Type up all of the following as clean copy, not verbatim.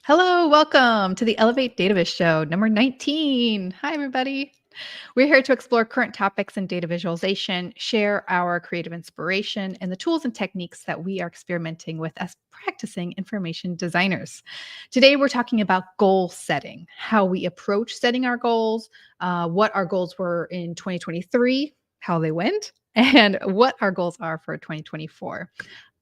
Hello, welcome to the Dataviz Show, number 19. Hi, everybody. We're here to explore current topics in data visualization, share our creative inspiration, and the tools and techniques that we are experimenting with as practicing information designers. Today, we're talking about goal setting, how we approach setting our goals, what our goals were in 2023, how they went, and what our goals are for 2024.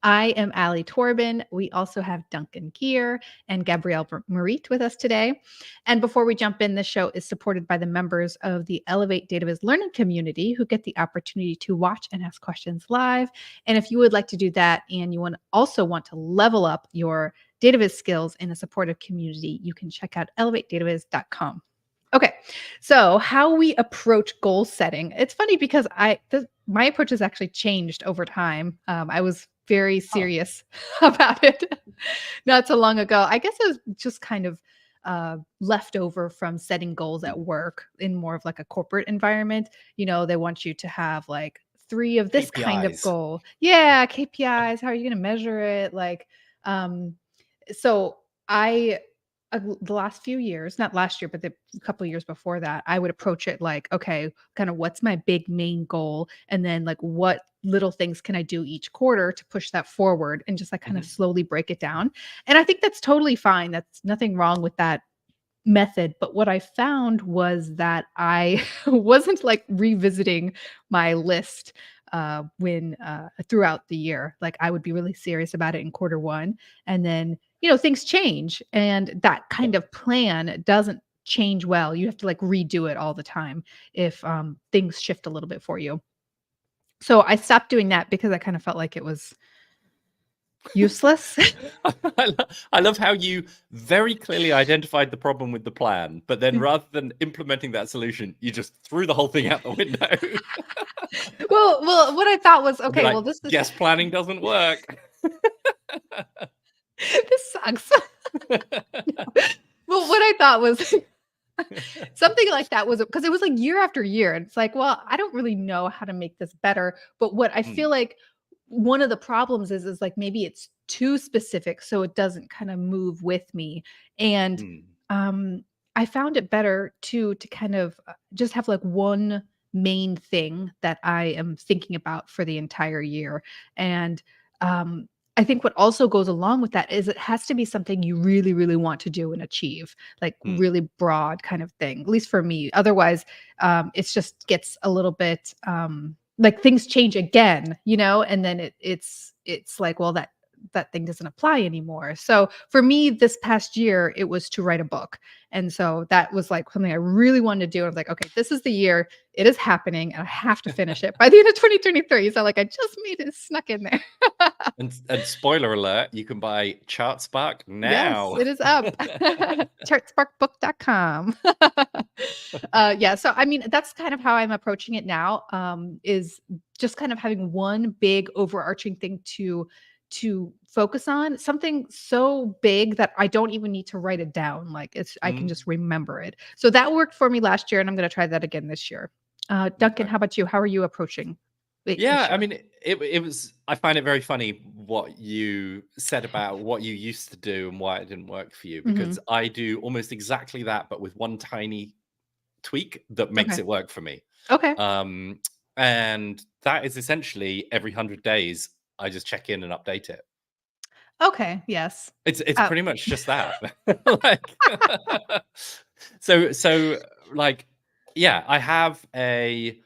I am Ali Torbin. We also have Duncan Gear and Gabrielle Marit with us today. And before we jump in, this show is supported by the members of the Elevate Dataviz Learning Community who get the opportunity to watch and ask questions live. And if you would like to do that and you also want to level up your Dataviz skills in a supportive community, you can check out elevatedataviz.com. Okay, so how we approach goal setting. It's funny because my approach has actually changed over time. I was very serious about it not so long ago. I guess it was just kind of left over from setting goals at work in more of like a corporate environment. They want you to have like 3 of this kind of KPIs. goal. Yeah, KPIs. How are you going to measure it? So I the last few years, not last year, but the couple of years before that, I would approach it like, okay, kind of what's my big main goal? And then like what little things can I do each quarter to push that forward and just like kind of slowly break it down. And I think that's totally fine. That's nothing wrong with that method. But what I found was that I wasn't like revisiting my list when throughout the year. Like I would be really serious about it in quarter one. And then, things change. And that kind of plan doesn't change well. You have to like redo it all the time if things shift a little bit for you. So I stopped doing that because I kind of felt like it was useless. I love how you very clearly identified the problem with the plan, but then rather than implementing that solution, you just threw the whole thing out the window. well, what I thought was, okay, like, well, this is guess planning doesn't work. this sucks. Well, what I thought was something like that was because it was like year after year. And it's like, well, I don't really know how to make this better. But what I feel like one of the problems is like maybe it's too specific, so it doesn't kind of move with me. And I found it better to kind of just have like one main thing that I am thinking about for the entire year. And I think what also goes along with that is it has to be something you really, really want to do and achieve, like really broad kind of thing, at least for me. Otherwise, it just gets a little bit like things change again, and then it's like, well, that thing doesn't apply anymore. So for me, this past year, it was to write a book. And so that was like something I really wanted to do. I was like, okay, this is the year. It is happening and I have to finish it by the end of 2023. So like I just made it snuck in there. And spoiler alert, you can buy ChartSpark now. Yes, it is up. Chartsparkbook.com. Yeah, so I mean, that's kind of how I'm approaching it now, is just kind of having one big overarching thing to focus on, something so big that I don't even need to write it down. Like I can just remember it. So that worked for me last year, and I'm going to try that again this year. Duncan, how about you? How are you approaching it? Yeah, I mean, it was, I find it very funny what you said about what you used to do and why it didn't work for you, because I do almost exactly that, but with one tiny tweak that makes it work for me. Okay. And that is essentially every 100 days, I just check in and update it. Okay. Yes. It's pretty much just that. Like, so like, yeah, I have a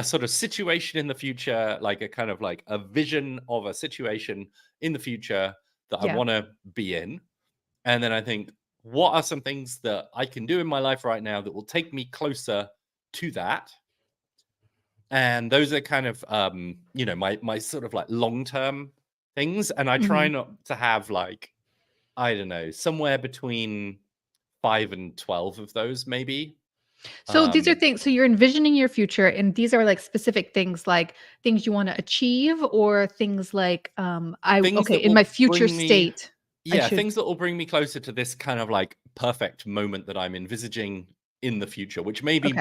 sort of situation in the future, like a kind of like a vision of a situation in the future that I want to be in. And then I think, what are some things that I can do in my life right now that will take me closer to that? And those are kind of my sort of like long-term things. And I try not to have like, I don't know, somewhere between 5 and 12 of those maybe. So these are things, so you're envisioning your future, and these are like specific things, like things you want to achieve, or things like in my future state. Things that will bring me closer to this kind of like perfect moment that I'm envisaging in the future, which may be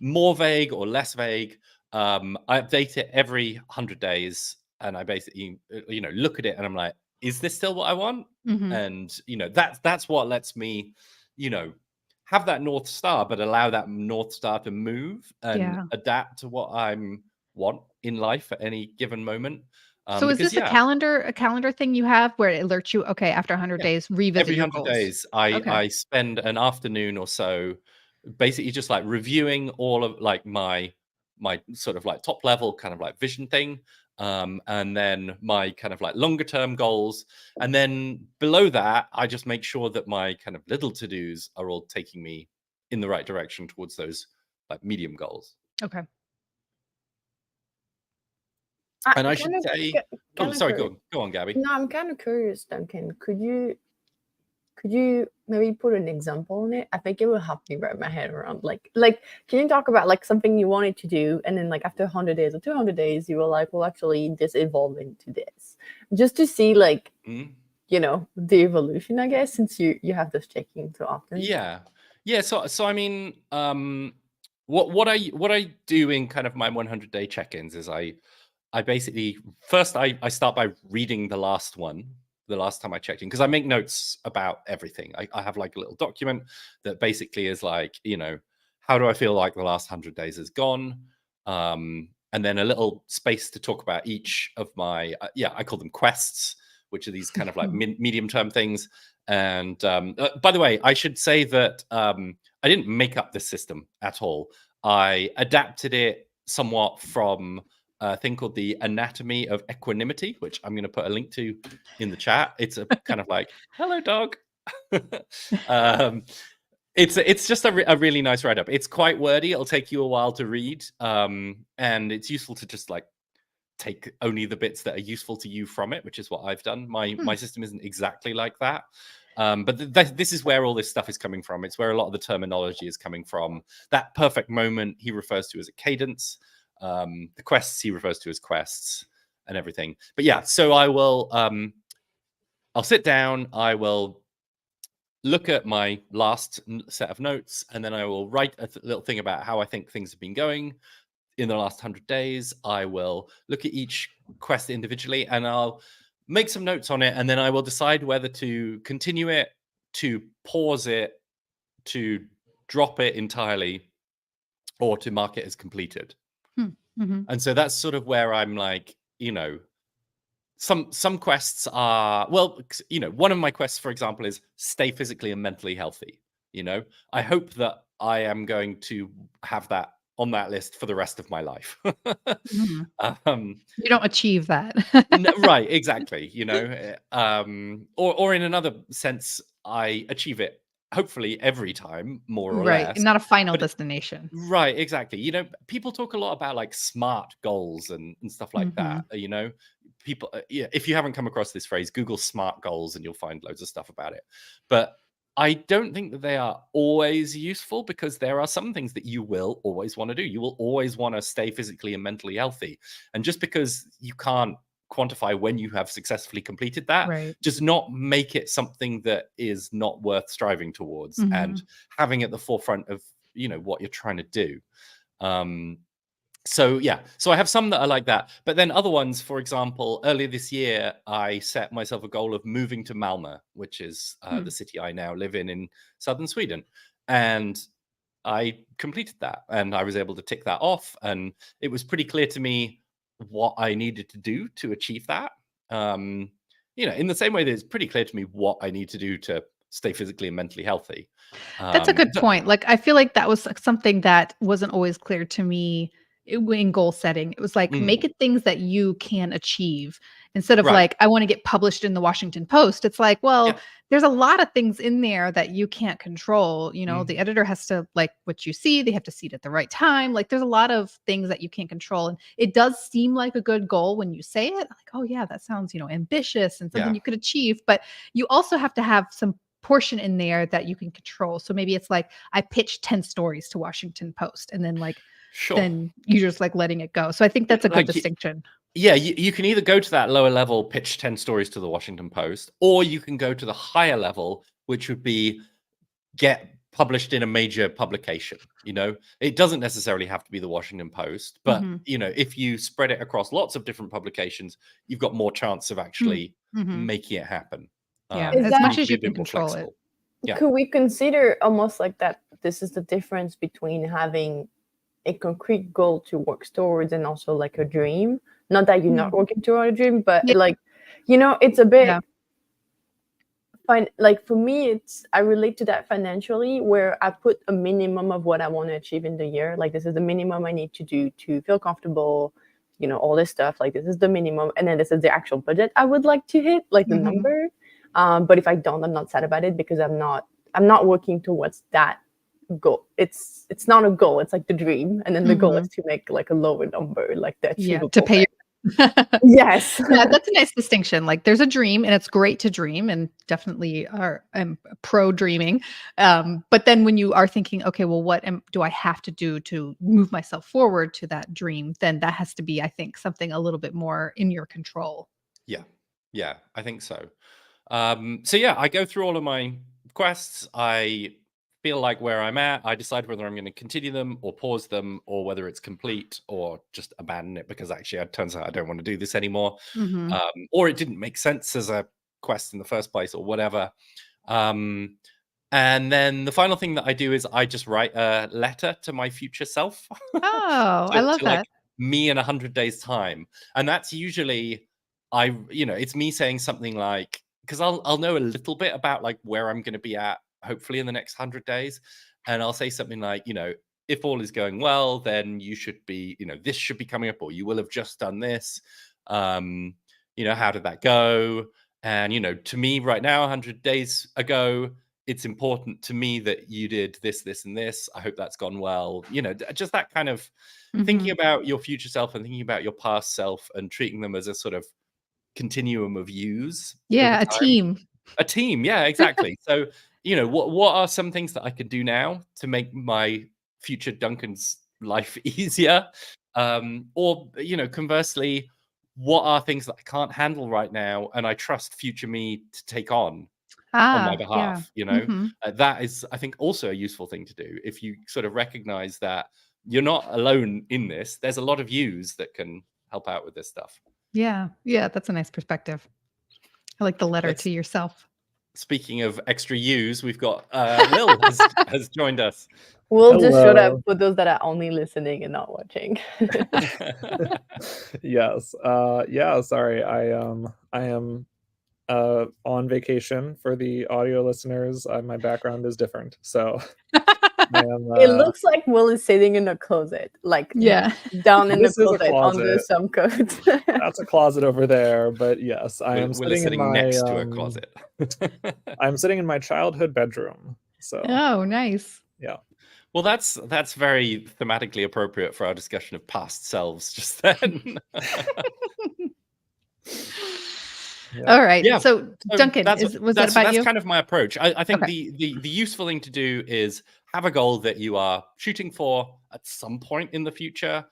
more vague or less vague. I update it every 100 days, and I basically, look at it and I'm like, is this still what I want? Mhm. And that's what lets me, have that North Star, but allow that North Star to move and Yeah. adapt to what I'm want in life at any given moment. So is Because this a calendar thing you have where it alerts you, okay, after 100 yeah, days, revisit every your 100 goals? days, I Okay. I spend an afternoon or so basically just like reviewing all of like my sort of like top level kind of like vision thing, and then my kind of like longer term goals, and then below that I just make sure that my kind of little to-dos are all taking me in the right direction towards those like medium goals. Okay. I And I should kind of say, oh, kind of sorry, curious. go on, Gabby. No, I'm kind of curious, Duncan. Could you maybe put an example on it? I think it will help me wrap my head around like can you talk about like something you wanted to do and then like after 100 days or 200 days you were like, well, actually this evolved into this, just to see like Mhm. the evolution, I guess, since you have this checking so often. Yeah. So I mean, what I do in kind of my 100-day check-ins is I basically first I start by reading the last one, the last time I checked in, because I make notes about everything. I have like a little document that basically is like, how do I feel like the last 100 days has gone? And then a little space to talk about each of my, I call them quests, which are these kind of like medium term things. And by the way, I should say that I didn't make up this system at all. I adapted it somewhat from a thing called the Anatomy of Equanimity, which I'm going to put a link to in the chat. It's a kind of like, hello, dog. um, it's just a really nice write up. It's quite wordy. It'll take you a while to read, and it's useful to just like take only the bits that are useful to you from it, which is what I've done. My system isn't exactly like that. But this is where all this stuff is coming from. It's where a lot of the terminology is coming from. That perfect moment he refers to as a cadence. The quests he refers to as quests and everything. But yeah, so I'll sit down. I will look at my last set of notes, and then I will write a little thing about how I think things have been going in the last 100 days. I will look at each quest individually and I'll make some notes on it. And then I will decide whether to continue it, to pause it, to drop it entirely, or to mark it as completed. Mhm. And so that's sort of where I'm like, some quests are, well, one of my quests, for example, is stay physically and mentally healthy. I hope that I am going to have that on that list for the rest of my life. Mhm. um You don't achieve that. right, exactly, or in another sense I achieve it hopefully every time, more or Right, less. not a final But destination. right, exactly. People talk a lot about like smart goals and stuff like that. Mhm. People, yeah, if you haven't come across this phrase, Google smart goals and you'll find loads of stuff about it. But I don't think that they are always useful, because there are some things that you will always want to do. You will always want to stay physically and mentally healthy. And just because you can't quantify when you have successfully completed that Right. does not make it something that is not worth striving towards and Mhm. having at the forefront of what you're trying to do. So yeah, so I have some that are like that, but then other ones, for example, earlier this year I set myself a goal of moving to Malmö, which is Hmm. the city I now live in southern Sweden. And I completed that and I was able to tick that off, and it was pretty clear to me what I needed to do to achieve that. In the same way that it's pretty clear to me what I need to do to stay physically and mentally healthy. That's a good So- point. Like, I feel like that was something that wasn't always clear to me in goal setting. It was like, make Mm, it things that you can achieve instead of right. like, I want to get published in the Washington Post. It's like, well, Yeah. there's a lot of things in there that you can't control. The Mm, editor has to like what you see, they have to see it at the right time. Like, there's a lot of things that you can't control. And it does seem like a good goal when you say it, like, oh, yeah, that sounds, ambitious and something yeah. you could achieve. But you also have to have some portion in there that you can control. So maybe it's like I pitched 10 stories to Washington Post and then like Sure. then you're just like letting it go. So I think that's a good Like, distinction. yeah, you can either go to that lower level, pitch 10 stories to the Washington Post, or you can go to the higher level, which would be get published in a major publication. It doesn't necessarily have to be the Washington Post, but if you spread it across lots of different publications, you've got more chance of actually making it happen. As much as you can control it. Yeah. Could we consider almost like that this is the difference between having a concrete goal to work towards and also like a dream? Not that you're not working toward a dream, but like, it's a bit fine. Like for me, I relate to that financially, where I put a minimum of what I want to achieve in the year. Like this is the minimum I need to do to feel comfortable, all this stuff. Like this is the minimum. And then this is the actual budget I would like to hit, like the number. But if I don't, I'm not sad about it because I'm not working towards that goal. It's not a goal. It's like the dream. And then the goal is to make like a lower number, like the achievable. To pay Yes. Yeah, that's a nice distinction. Like there's a dream and it's great to dream, and definitely I'm pro dreaming. But then when you are thinking, okay, well, what do I have to do to move myself forward to that dream? Then that has to be, I think, something a little bit more in your control. Yeah, I think so. So yeah, I go through all of my quests. I feel like where I'm at, I decide whether I'm going to continue them or pause them, or whether it's complete or just abandon it because actually it turns out I don't want to do this anymore, or it didn't make sense as a quest in the first place or whatever. And then the final thing that I do is I just write a letter to my future self. Oh, I love that. Like me in 100 days time. And that's usually it's me saying something like, because I'll know a little bit about like where I'm going to be at hopefully in the next 100 days. And I'll say something like, if all is going well, then you should be, this should be coming up, or you will have just done this. How did that go? And, to me right now, 100 days ago, it's important to me that you did this, this, and this. I hope that's gone well. Just that kind of thinking about your future self and thinking about your past self and treating them as a sort of continuum of yous. Yeah, a team. A team, yeah, exactly. So, what are some things that I could do now to make my future Duncan's life easier? Or, conversely, what are things that I can't handle right now and I trust future me to take on my behalf? That is, I think, also a useful thing to do. If you sort of recognize that you're not alone in this, there's a lot of yous that can help out with this stuff. Yeah, that's a nice perspective. I like the letter to yourself. Speaking of extra U's, we've got Will has joined us. Will just showed up for those that are only listening and not watching. Yes. Yeah, sorry. I am on vacation. For the audio listeners. My background is different. So it looks like Will is sitting in a closet, like down in the closet under some coats. That's a closet over there, but yes, I am sitting in next to a closet. I'm sitting in my childhood bedroom. So nice. Yeah. Well, that's very thematically appropriate for our discussion of past selves just then. All right. Yeah. So Duncan, was that about you? That's kind of my approach. I think the useful thing to do is have a goal that you are shooting for at some point in the future.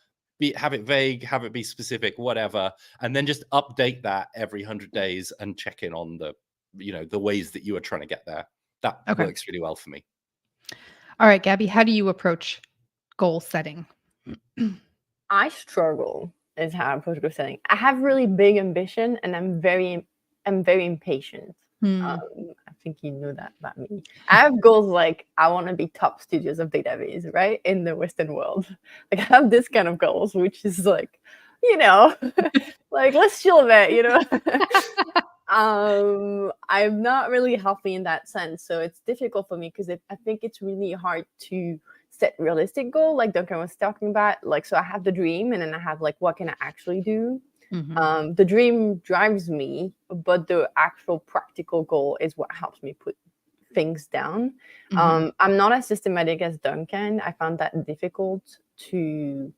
Have it vague, have it be specific, whatever, and then just update that every 100 days and check in on the ways that you are trying to get there. That works really well for me. All right, Gabby, how do you approach goal setting? I struggle is how I approach goal setting. I have really big ambition and I'm very impatient. I think you know that about me. I have goals like I want to be top studios of Dataviz, right? In the Western world. Like I have this kind of goals, which is like, like let's chill a bit, I'm not really healthy in that sense. So it's difficult for me because I think it's really hard to set realistic goal like Duncan was talking about. Like, so I have the dream and then I have like, what can I actually do? The dream drives me, but the actual practical goal is what helps me put things down. I'm not as systematic as Duncan. I found that difficult to,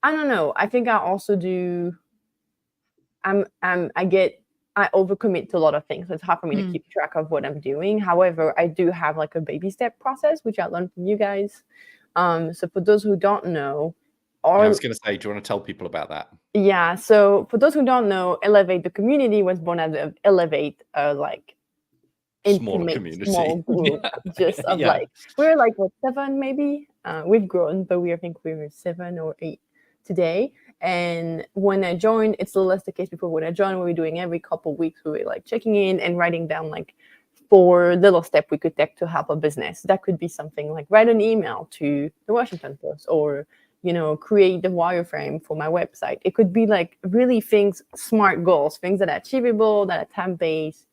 I don't know. I think I also do, I overcommit to a lot of things. So it's hard for me to keep track of what I'm doing. However, I do have like a baby step process, which I learned from you guys. So for those who don't know, I was going to say, do you want to tell people about that? Yeah. So for those who don't know, Elevate, the community was born out of Elevate, like smaller community. small group, just of Yeah. like, we're like, what, 7 maybe? We've grown, but I think we were 7 or 8 today. And when I joined, it's a little less the case before. When I joined, we were doing every couple of weeks, we were like checking in and writing down like 4 little steps we could take to help a business. That could be something like write an email to the Washington Post, or create the wireframe for my website. It could be like really things, smart goals, things that are achievable, that are time-based,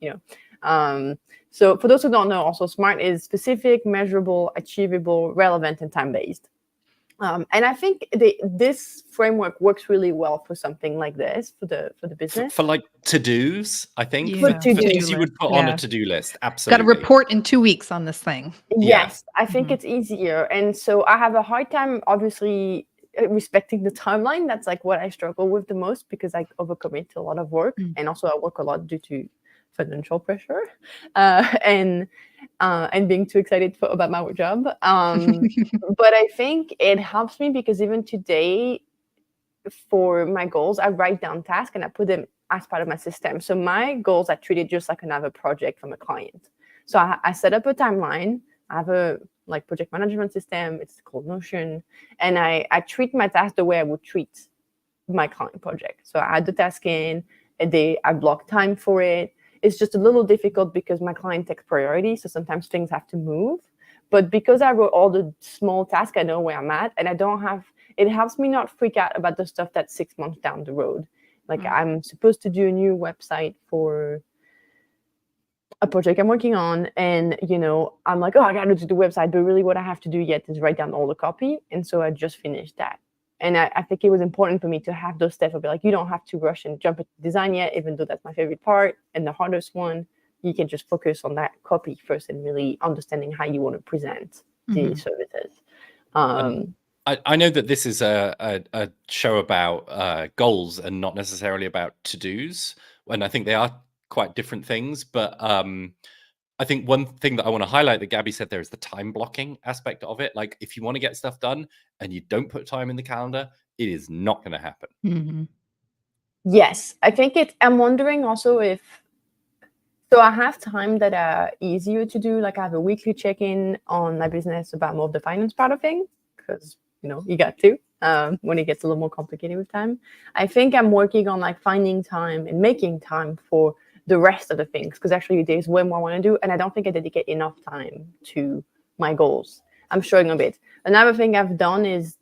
So for those who don't know, also SMART is specific, measurable, achievable, relevant, and time-based. And I think this framework works really well for something like this, for the business. For like to-dos, I think. Yeah. For to-do things you would put on Yeah. a to-do list. Got Absolutely. to report in 2 weeks on this thing. Yes, I think Mhm. it's easier. And so I have a hard time, obviously, respecting the timeline. That's like what I struggle with the most, because I overcommit to a lot of work. And also I work a lot due to financial pressure and being too excited about my job. But I think it helps me, because even today, for my goals, I write down tasks and I put them as part of my system. So my goals are treated just like another project from a client. So I set up a timeline. I have a project management system. It's called Notion. And I treat my task the way I would treat my client project. So I add the task in, I block time for it. It's just a little difficult because my client takes priority. So sometimes things have to move. But because I wrote all the small tasks, I know where I'm at, and it helps me not freak out about the stuff that's 6 months down the road. Like I'm supposed to do a new website for a project I'm working on, and I'm like, oh, I gotta do the website, but really what I have to do yet is write down all the copy. And so I just finished that. And I think it was important for me to have those steps. I'll be like, you don't have to rush and jump into design yet, even though that's my favorite part and the hardest one. You can just focus on that copy first and really understanding how you want to present the services. I know that this is a show about goals and not necessarily about to-dos, and I think they are quite different things. But I think one thing that I want to highlight that Gabby said there is the time blocking aspect of it. Like, if you want to get stuff done and you don't put time in the calendar, it is not going to happen. Yes, I think I'm wondering also if, so I have time that are easier to do. Like I have a weekly check-in on my business about more of the finance part of things, because you got to when it gets a little more complicated with time. I think I'm working on like finding time and making time for the rest of the things, because actually there's way more I want to do, and I don't think I dedicate enough time to my goals. I'm struggling a bit. Another thing I've done is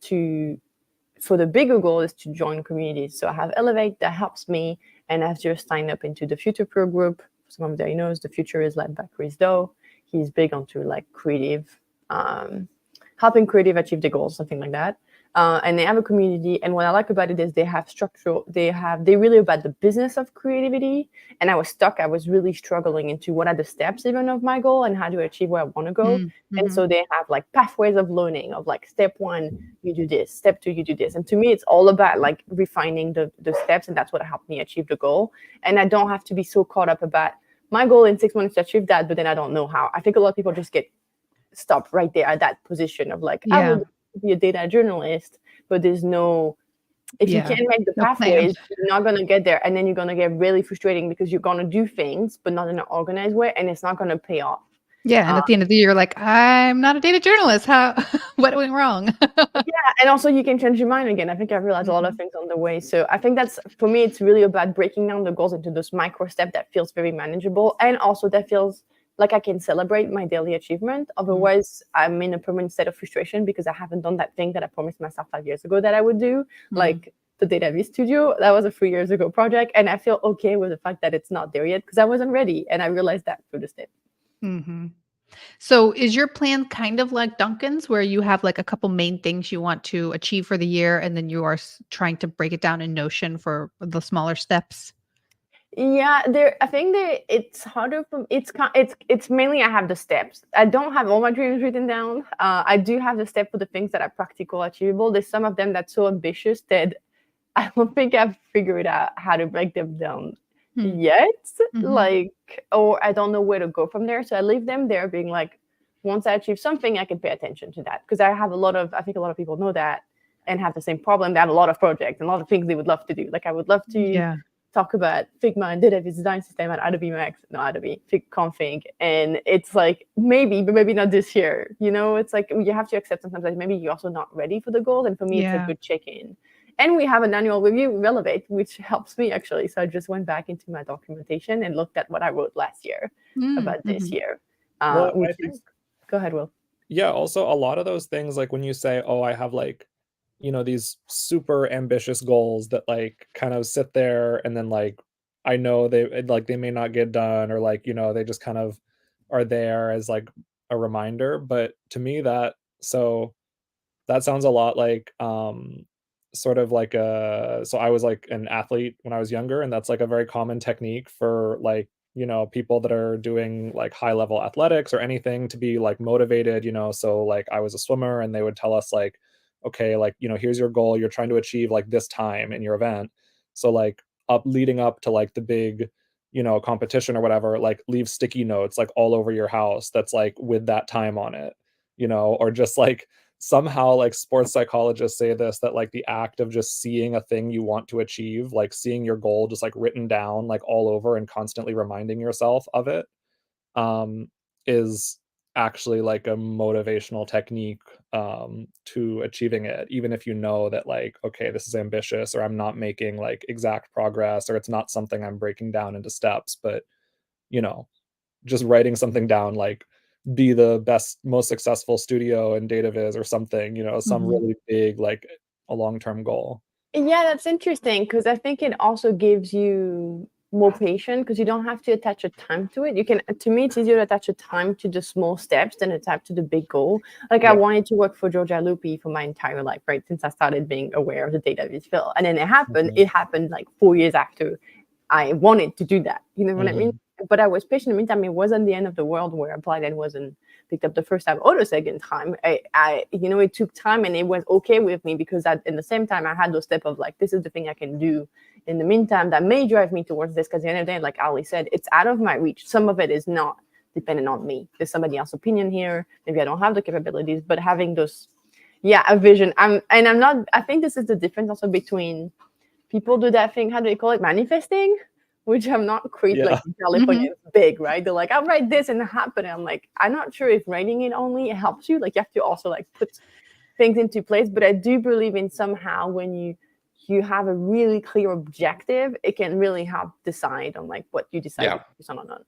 for the bigger goal is to join communities. So I have Elevate that helps me, and I've just signed up into the Future Pro group. Some of you knows the Future is led by Chris Doe. He's big onto like creative, helping creative achieve their goals, something like that. And they have a community. And what I like about it is they have structure. They're really about the business of creativity. And I was stuck. I was really struggling into what are the steps even of my goal and how to achieve where I want to go. And so they have like pathways of learning of like step 1, you do this. Step 2, you do this. And to me, it's all about like refining the steps. And that's what helped me achieve the goal. And I don't have to be so caught up about my goal in 6 months to achieve that, but then I don't know how. I think a lot of people just get stopped right there at that position of like, I would be a data journalist, but there's no, if you can't make the pathways, you're not going to get there. And then you're going to get really frustrating because you're going to do things, but not in an organized way, and it's not going to pay off. Yeah, and at the end of the year, you're like, I'm not a data journalist. What went wrong? And also you can change your mind again. I think I realized a lot of things on the way. So I think that's, for me, it's really about breaking down the goals into those micro steps that feels very manageable, and also that feels like I can celebrate my daily achievement. Otherwise, I'm in a permanent state of frustration because I haven't done that thing that I promised myself 5 years ago that I would do, like the Dataviz Studio. That was a 3 years ago project, and I feel okay with the fact that it's not there yet because I wasn't ready, and I realized that through the step. So is your plan kind of like Duncan's, where you have like a couple main things you want to achieve for the year, and then you are trying to break it down in Notion for the smaller steps? Yeah, I think it's harder for it's mainly I have the steps. I don't have all my dreams written down. I do have the step for the things that are practical, achievable. There's some of them that's so ambitious that I don't think I've figured out how to break them down yet. Or I don't know where to go from there. So I leave them there being like, once I achieve something, I can pay attention to that. Because I think a lot of people know that and have the same problem. They have a lot of projects and a lot of things they would love to do. Like I would love to talk about Figma and Dataviz design system at Adobe Max, no Adobe Config, and it's like maybe, but maybe not this year. You know, it's like you have to accept sometimes that maybe you're also not ready for the goals, and for me, it's a good check-in. And we have an annual review, Relevate, which helps me actually. So I just went back into my documentation and looked at what I wrote last year about this year. Well, Go ahead, Will. Yeah, also a lot of those things, like when you say, oh, I have like, you know, these super ambitious goals that like kind of sit there, and then like I know they may not get done, or like, you know, they just kind of are there as like a reminder. But to me that sounds a lot like sort of like so I was like an athlete when I was younger, and that's like a very common technique for like, you know, people that are doing like high level athletics or anything to be like motivated, you know. So like I was a swimmer, and they would tell us like, okay, like, you know, here's your goal, you're trying to achieve like this time in your event. So like leading up to like the big, you know, competition or whatever, like leave sticky notes like all over your house that's like with that time on it, you know. Or just like somehow like sports psychologists say this, that like the act of just seeing a thing you want to achieve, like seeing your goal just like written down like all over and constantly reminding yourself of it, is actually like a motivational technique to achieving it, even if you know that like, okay, this is ambitious, or I'm not making like exact progress, or it's not something I'm breaking down into steps. But you know, just writing something down, like be the best, most successful studio in Dataviz or something, you know, some really big, like a long-term goal. Yeah, that's interesting, because I think it also gives you more patience, because you don't have to attach a time to it. You can, to me, it's easier to attach a time to the small steps than attach to the big goal. Like I wanted to work for Georgia Lupi for my entire life, right? Since I started being aware of the Dataviz field. And then it happened like 4 years after I wanted to do that. You know what I mean? But I was patient in the meantime. It wasn't the end of the world where applied and wasn't picked up the first time or the second time. I you know, it took time, and it was okay with me, because in the same time I had those steps of like, this is the thing I can do in the meantime that may drive me towards this. Because at the end of the day, like Ali said, it's out of my reach. Some of it is not dependent on me. There's somebody else's opinion here. Maybe I don't have the capabilities, but having those, a vision. I think this is the difference also between people do that thing, how do they call it, manifesting, which I'm not quite like in California. It's big, right? They're like, I'll write this and it happen. I'm like, I'm not sure if writing it only helps you. Like you have to also like put things into place. But I do believe in somehow when you have a really clear objective, it can really help decide on like what you decide to focus on or not.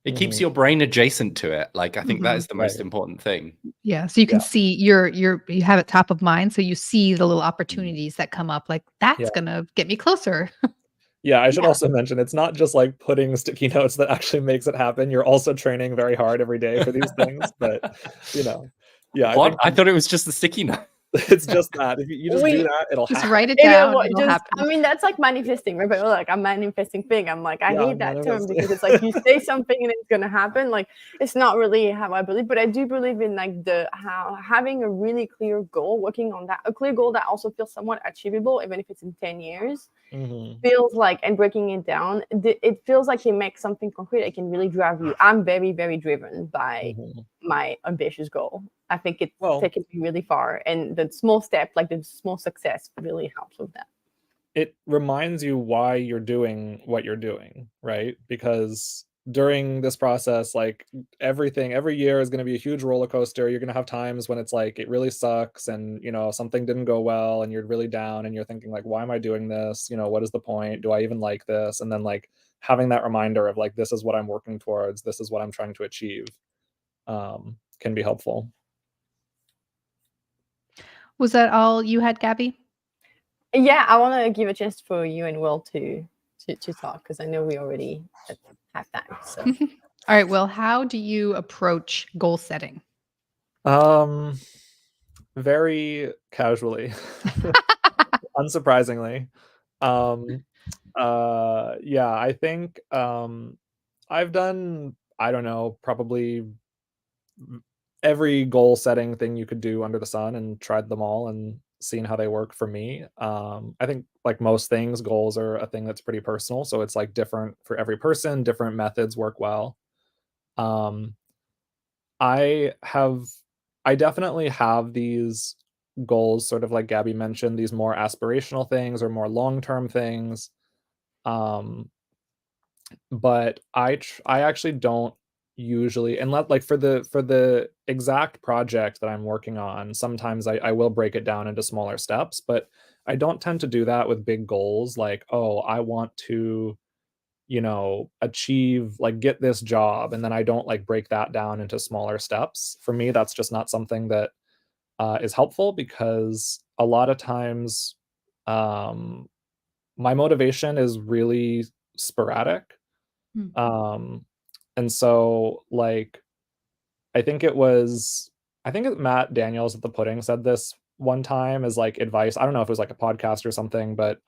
It keeps your brain adjacent to it. Like I think that is the most important thing. Yeah. So you can see you have it top of mind. So you see the little opportunities that come up, like that's gonna get me closer. Yeah, I should also mention, it's not just like putting sticky notes that actually makes it happen. You're also training very hard every day for these things. But you know, I thought it was just the sticky note. It's just that if you just do that, it'll just happen. write it down. I mean, that's like manifesting, right? But like I'm manifesting thing. I'm like, I hate that term, because it's like you say something and it's gonna happen. Like it's not really how I believe, but I do believe in like how having a really clear goal, working on that, a clear goal that also feels somewhat achievable, even if it's in 10 years. Feels like, and breaking it down, it feels like it makes something concrete. It can really drive you. I'm very, very driven by my ambitious goal. I think it's taken me really far, and the small step, like the small success, really helps with that. It reminds you why you're doing what you're doing, right? Because during this process, like every year is going to be a huge roller coaster. You're going to have times when it's like it really sucks, and you know something didn't go well, and you're really down, and you're thinking like, why am I doing this? You know, what is the point? Do I even like this? And then like having that reminder of like, this is what I'm working towards, this is what I'm trying to achieve, can be helpful. Was that all you had, Gabby? Yeah, I want to give a chance for you and Will to talk, because I know we already have time. So. All right, Will, how do you approach goal setting? Very casually, unsurprisingly. I think I've done, I don't know, probably every goal setting thing you could do under the sun, and tried them all and seen how they work for me. I think like most things, goals are a thing that's pretty personal, so it's like different for every person. Different methods work well. I definitely have these goals, sort of like Gabby mentioned, these more aspirational things or more long-term things. But I actually don't usually, and like for the exact project that I'm working on, sometimes I will break it down into smaller steps, but I don't tend to do that with big goals like, oh, I want to, achieve, like, get this job, and then I don't like break that down into smaller steps. For me, that's just not something that is helpful, because a lot of times um, my motivation is really sporadic. Mm. Um, and so, like, I think Matt Daniels at The Pudding said this one time as like advice. I don't know if it was like a podcast or something, but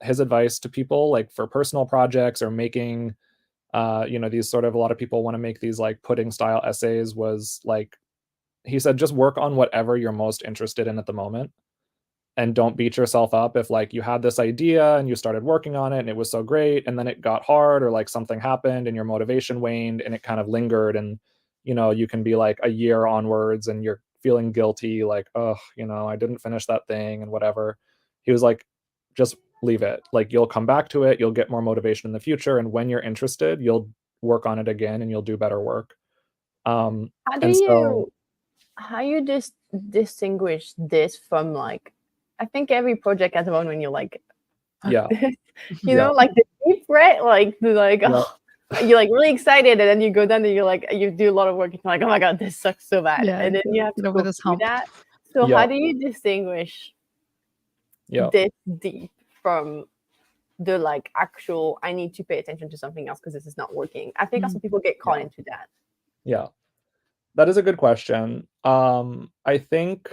his advice to people, like for personal projects or making, these sort of, a lot of people want to make these like pudding style essays, was like, he said, just work on whatever you're most interested in at the moment, and don't beat yourself up if like you had this idea and you started working on it and it was so great and then it got hard, or like something happened and your motivation waned and it kind of lingered, and you can be like a year onwards and you're feeling guilty, like, oh, I didn't finish that thing and whatever. He was like, just leave it. Like, you'll come back to it, you'll get more motivation in the future, and when you're interested, you'll work on it again and you'll do better work. How do And so you distinguish this from, like, I think every project has one when you're like, yeah like the deep, right? Like yeah oh, you're like really excited, and then you go down and you're like, you do a lot of work and you're like, oh my god, this sucks so bad. Yeah, And then you have to get over go this through hump. that. So Yeah. how do you distinguish this deep from the like actual, I need to pay attention to something else because this is not working? I think some people get caught into that. Yeah, that is a good question. I think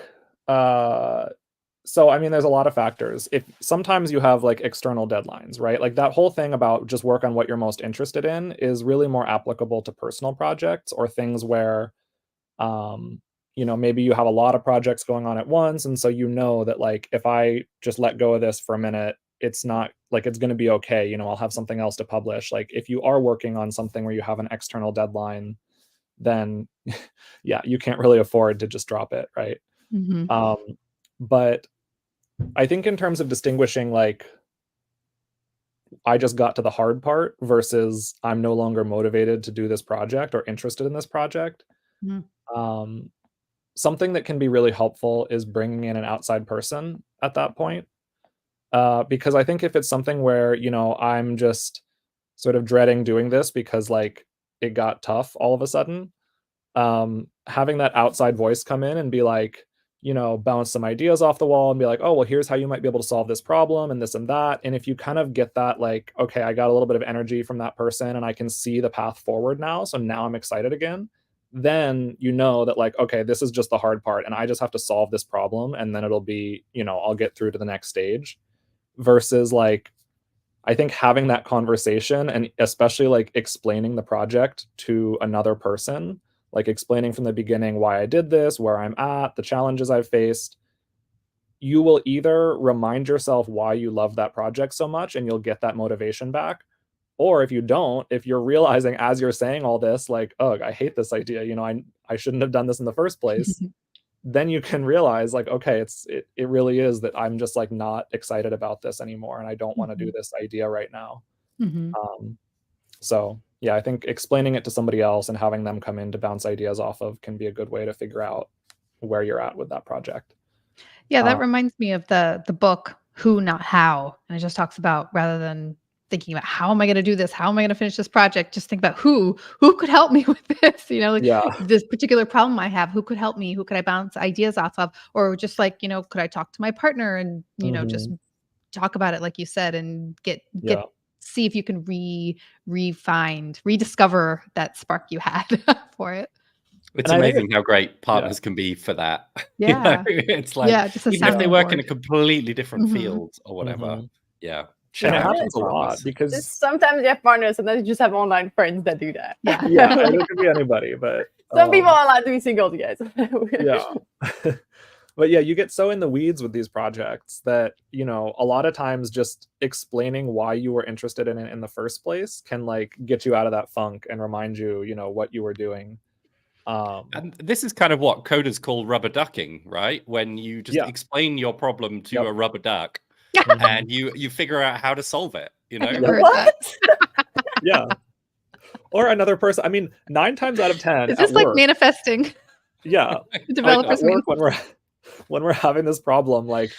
so I mean, there's a lot of factors. If sometimes you have like external deadlines, right? Like that whole thing about just work on what you're most interested in is really more applicable to personal projects or things where maybe you have a lot of projects going on at once, and so that like, if I just let go of this for a minute, it's not like it's going to be okay. I'll have something else to publish. Like, if you are working on something where you have an external deadline, then yeah, you can't really afford to just drop it, right? But I think in terms of distinguishing, like, I just got to the hard part versus I'm no longer motivated to do this project or interested in this project. Something that can be really helpful is bringing in an outside person at that point. Because I think if it's something where, I'm just sort of dreading doing this because like it got tough all of a sudden, having that outside voice come in and be like, bounce some ideas off the wall and be like, oh, well, here's how you might be able to solve this problem and this and that. And if you kind of get that, like, okay, I got a little bit of energy from that person and I can see the path forward now, so now I'm excited again, then that like, okay, this is just the hard part and I just have to solve this problem, and then it'll be, I'll get through to the next stage. Versus like, I think having that conversation, and especially like explaining the project to another person, like explaining from the beginning why I did this, where I'm at, the challenges I've faced, you will either remind yourself why you love that project so much and you'll get that motivation back. Or if you don't, if you're realizing as you're saying all this, like, oh, I hate this idea, I shouldn't have done this in the first place, then you can realize like, okay, it really is that I'm just like not excited about this anymore and I don't want to do this idea right now. So yeah, I think explaining it to somebody else and having them come in to bounce ideas off of can be a good way to figure out where you're at with that project. Yeah, that reminds me of the book Who Not How. And it just talks about, rather than thinking about how am I going to do this, how am I going to finish this project, just think about who could help me with this, like this particular problem I have, who could help me, who could I bounce ideas off of, or just like, could I talk to my partner and just talk about it like you said, and get see if you can rediscover that spark you had for it. It's amazing how great partners can be for that. Yeah. It's like, just a even if they work in a soundboard. completely different field or whatever. Yeah. And it Shout out to happens a all of lot us. because sometimes you have partners, sometimes you just have online friends that do that. Yeah. It could be anybody, but some people are allowed to be single, guys. Yeah. But yeah, you get so in the weeds with these projects that, a lot of times just explaining why you were interested in it in the first place can like get you out of that funk and remind you, what you were doing. And this is kind of what coders call rubber ducking, right? When you just explain your problem to a rubber duck. and you figure out how to solve it, you know? I've never heard that. Yeah. Or another person. I mean, 9 times out of 10 Is this at like work, manifesting? yeah, The developers at work when we're having this problem, like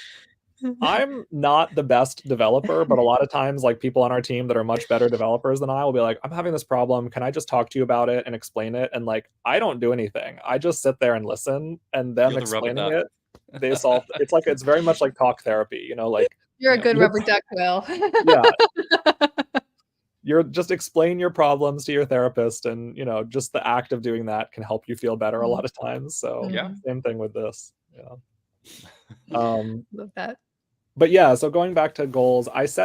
I'm not the best developer, but a lot of times like people on our team that are much better developers than I will be like, I'm having this problem. Can I just talk to you about it and explain it? And like, I don't do anything. I just sit there and listen, and them You're the rubber explaining duck. it, they solve. It's like, it's very much like talk therapy, you know, like You're a Yeah. good rubber duck, Will. yeah, you're just explain your problems to your therapist, and you know, just the act of doing that can help you feel better a lot of times. So Yeah. same thing with this. Yeah. Love that. But yeah, so going back to goals, I do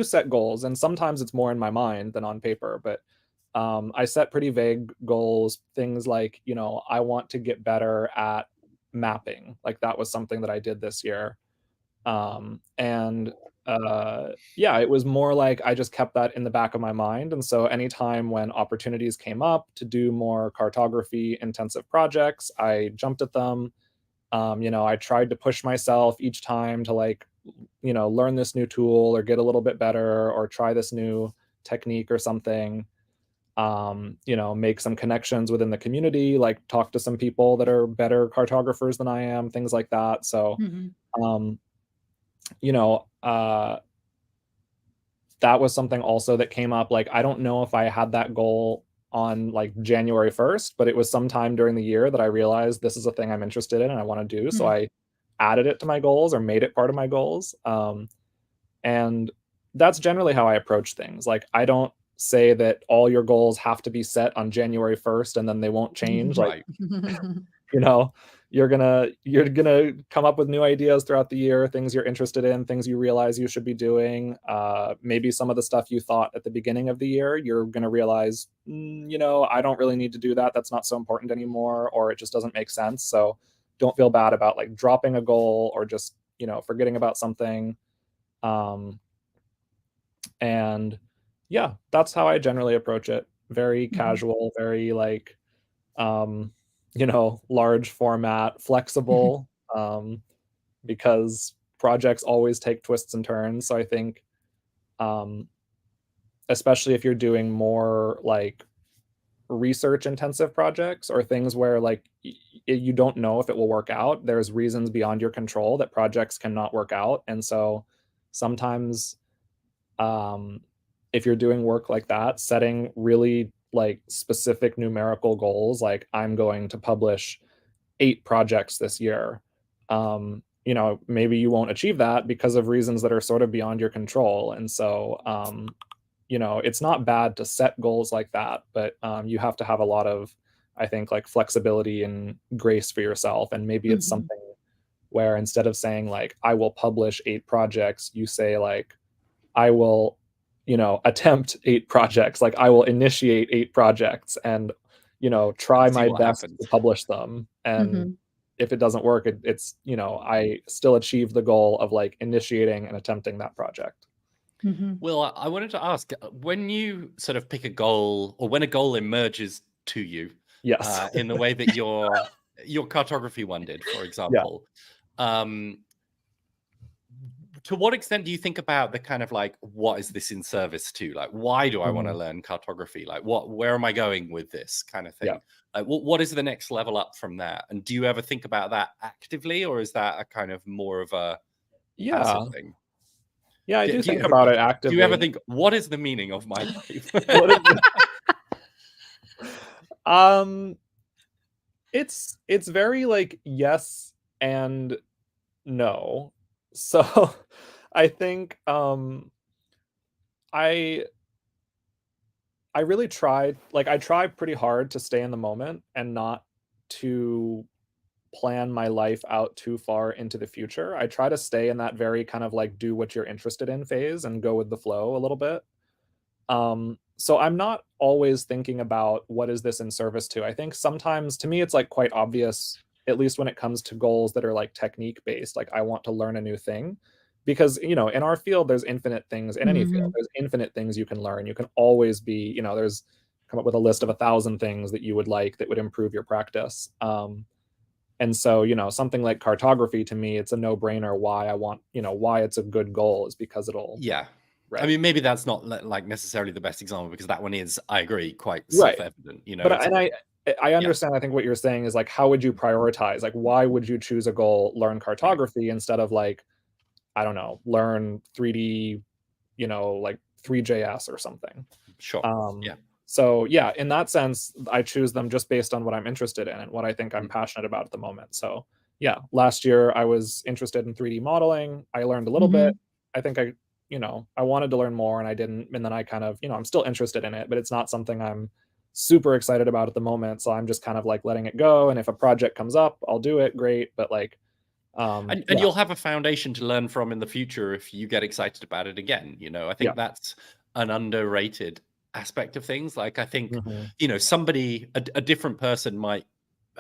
set goals, and sometimes it's more in my mind than on paper, but I set pretty vague goals, things like, you know, I want to get better at mapping. Like that was something that I did this year. And yeah, it was more like I just kept that in the back of my mind. And so anytime when opportunities came up to do more cartography intensive projects, I jumped at them. You know, I tried to push myself each time to like, you know, learn this new tool or get a little bit better or try this new technique or something. You know, make some connections within the community, like talk to some people that are better cartographers than I am, things like that. So, you know, that was something also that came up. Like, I don't know if I had that goal on like January 1st, but it was sometime during the year that I realized this is a thing I'm interested in and I want to do. So I added it to my goals or made it part of my goals. And that's generally how I approach things. Like, I don't say that all your goals have to be set on January 1st and then they won't change. Like, you know, you're gonna come up with new ideas throughout the year, things you're interested in, things you realize you should be doing. Maybe some of the stuff you thought at the beginning of the year, you're gonna realize, you know, I don't really need to do that. That's not so important anymore, or it just doesn't make sense. So don't feel bad about like dropping a goal or just, you know, forgetting about something. And yeah, that's how I generally approach it. Very casual, very like, you know, large format, flexible, because projects always take twists and turns. So I think, especially if you're doing more like research intensive projects or things where like you don't know if it will work out, there's reasons beyond your control that projects cannot work out. And so sometimes, if you're doing work like that, setting really like specific numerical goals, like I'm going to publish 8 projects this year. You know, maybe you won't achieve that because of reasons that are sort of beyond your control. And so, you know, it's not bad to set goals like that, but you have to have a lot of, I think, like flexibility and grace for yourself. And maybe it's something where instead of saying like, I will publish 8 projects, you say like, I will, you know, attempt 8 projects. Like I will initiate 8 projects and, you know, try my best to publish them. And if it doesn't work, it's, you know, I still achieve the goal of like initiating and attempting that project. Well, I wanted to ask, when you sort of pick a goal or when a goal emerges to you, yes, in the way that your cartography one did, for example, to what extent do you think about the kind of like, what is this in service to? Like, why do I want to learn cartography? Like, where am I going with this kind of thing? Yeah. Like, what is the next level up from that? And do you ever think about that actively, or is that a kind of more of a passive thing? Yeah, I do think about it actively. Do you ever think, what is the meaning of my life? It's very like yes and no. So I think I really tried, like I try pretty hard to stay in the moment and not to plan my life out too far into the future. I try to stay in that very kind of like do what you're interested in phase and go with the flow a little bit. So I'm not always thinking about what is this in service to. I think sometimes to me it's like quite obvious, at least when it comes to goals that are like technique based, like I want to learn a new thing. Because, you know, in our field, there's infinite things, in any field, there's infinite things you can learn. You can always be, you know, come up with a list of 1,000 things that you would like that would improve your practice. And so, you know, something like cartography, to me, it's a no-brainer why I want, you know, why it's a good goal is because it'll. Yeah. Right. I mean, maybe that's not like necessarily the best example, because that one is, I agree, quite Right. self-evident, you know. But I understand. I think what you're saying is like, how would you prioritize? Like, why would you choose a goal, learn cartography, instead of like, I don't know, learn 3D, you know, like 3JS or something? Sure. Yeah. So yeah, in that sense, I choose them just based on what I'm interested in and what I think I'm passionate about at the moment. So yeah, last year I was interested in 3D modeling. I learned a little bit. I think I wanted to learn more and I didn't. And then I kind of, I'm still interested in it, but it's not something I'm super excited about at the moment. So I'm just kind of like letting it go. And if a project comes up, I'll do it. Great. But like, and you'll have a foundation to learn from in the future if you get excited about it again. You know, I think that's an underrated aspect of things. Like, I think, somebody, a different person might